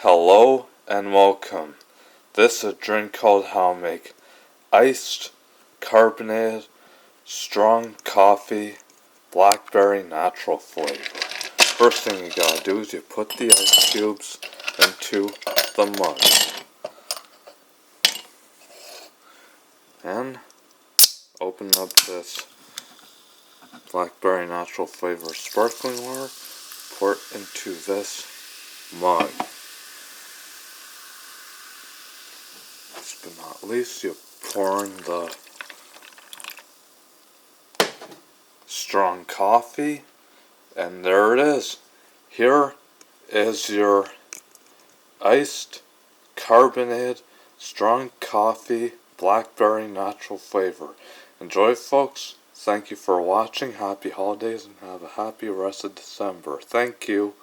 Hello and welcome. This is a drink called How Make Iced, Carbonated, Strong Coffee, Blackberry Natural Flavor. First thing you gotta do is you put the ice cubes into the mug. And open up this Blackberry Natural Flavor sparkling water, pour it into this mug. Last but not least, you pour in the strong coffee, and there it is. Here is your iced, carbonated, strong coffee, blackberry natural flavor. Enjoy, folks. Thank you for watching. Happy holidays and have a happy rest of December. Thank you.